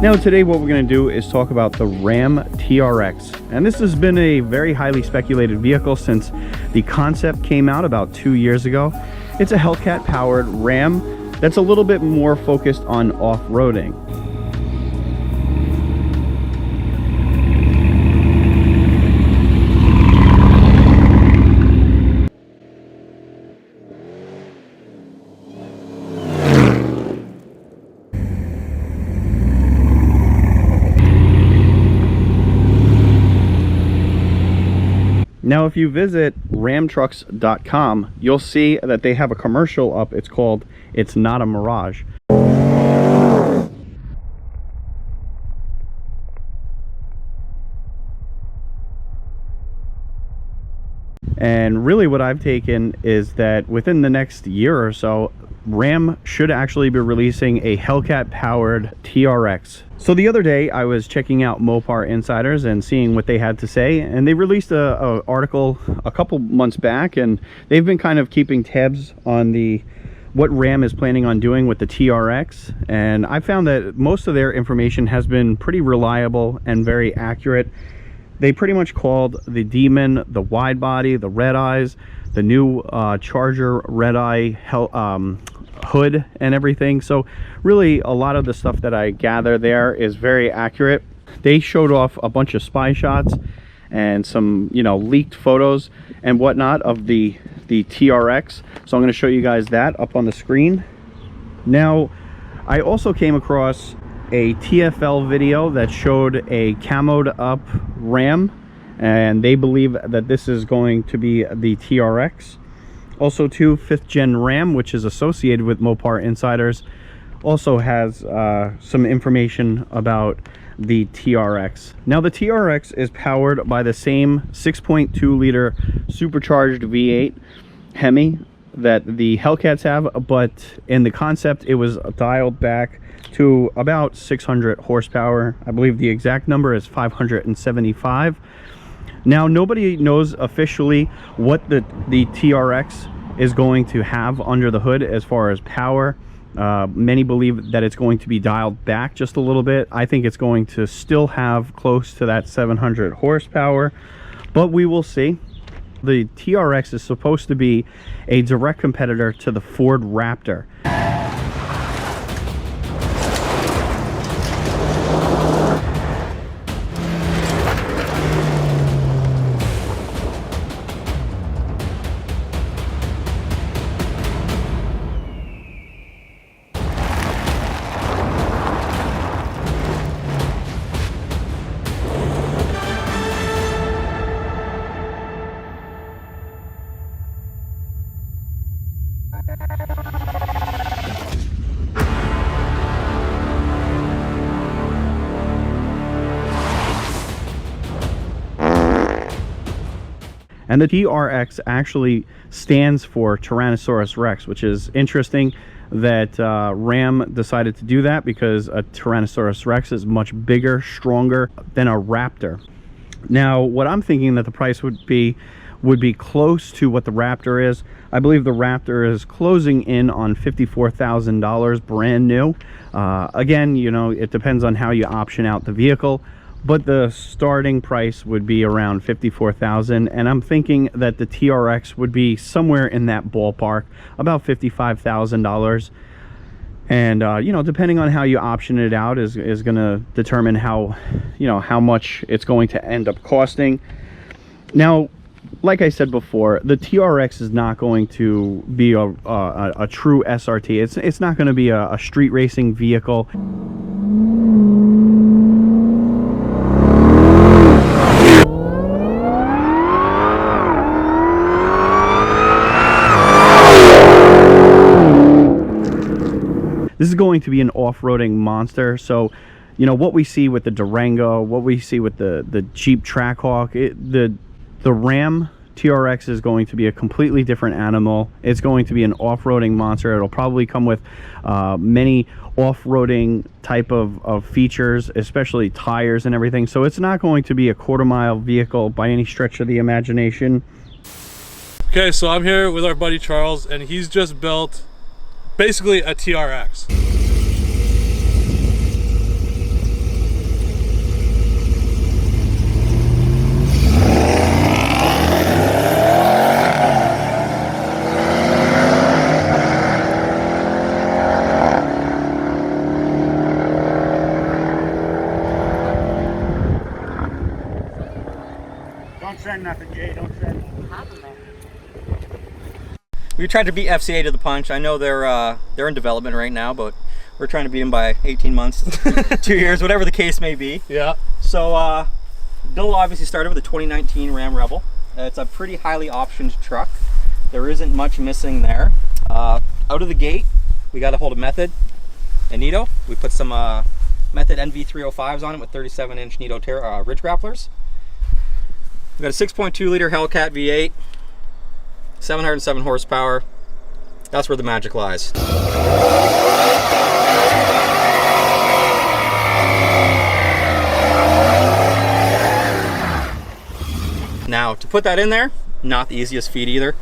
Now today what we're going to do is talk about the Ram TRX, and this has been a very highly speculated vehicle since the concept came out about 2 years ago. It's a Hellcat powered Ram that's a little bit more focused on off-roading. Now, if you visit ramtrucks.com, you'll see that they have a commercial up. It's called "It's Not a Mirage." And really what I've taken is that within the next year or so, Ram should actually be releasing a Hellcat powered TRX. So the other day I was checking out Mopar Insiders and seeing what they had to say, and they released a article a couple months back, and they've been kind of keeping tabs on what Ram is planning on doing with the TRX, and I found that most of their information has been pretty reliable and very accurate. They pretty much called the Demon, the wide body, the red eyes, the new Charger red eye hood and everything. So really a lot of the stuff that I gather there is very accurate. They showed off a bunch of spy shots and some, you know, leaked photos and whatnot of the TRX. So I'm going to show you guys that up on the screen. Now, I also came across a TFL video that showed a camoed up Ram, and they believe that this is going to be the TRX. Also too, 5th gen Ram, which is associated with Mopar Insiders, also has some information about the TRX. Now the TRX is powered by the same 6.2 liter supercharged V8 Hemi that the Hellcats have, but in the concept it was dialed back to about 600 horsepower. I believe the exact number is 575. Now nobody knows officially what the TRX is going to have under the hood as far as power. Many believe that it's going to be dialed back just a little bit. I think it's going to still have close to that 700 horsepower, but we will see. The TRX is supposed to be a direct competitor to the Ford Raptor. And the TRX actually stands for Tyrannosaurus Rex, which is interesting that Ram decided to do that, because a Tyrannosaurus Rex is much bigger, stronger than a Raptor. Now, what I'm thinking that the price would be close to what the Raptor is. I believe the Raptor is closing in on $54,000 brand new. Again, you know, it depends on how you option out the vehicle, but the starting price would be around $54,000, and I'm thinking that the TRX would be somewhere in that ballpark, about $55,000. And you know, depending on how you option it out is going to determine how, you know, how much it's going to end up costing. Now, like I said before, the TRX is not going to be a true SRT. It's not going to be a street racing vehicle. This is going to be an off-roading monster. So, you know, what we see with the Durango, what we see with the Jeep Trackhawk, the Ram TRX is going to be a completely different animal. It's going to be an off-roading monster. It'll probably come with many off-roading type of features, especially tires and everything. So it's not going to be a quarter-mile vehicle by any stretch of the imagination. Okay, so I'm here with our buddy Charles, and he's just built basically a TRX. on nothing, Jay. Don't tread. We tried to beat FCA to the punch. I know they're in development right now, but we're trying to beat them by 18 months, 2 years, whatever the case may be. Yeah. So Bill obviously started with a 2019 Ram Rebel. It's a pretty highly optioned truck. There isn't much missing there. Out of the gate, we got a hold of Method and Nito. We put some Method NV305s on it with 37-inch Nito ridge grapplers. We got a 6.2 liter Hellcat V8, 707 horsepower. That's where the magic lies. Now, to put that in there, not the easiest feat either.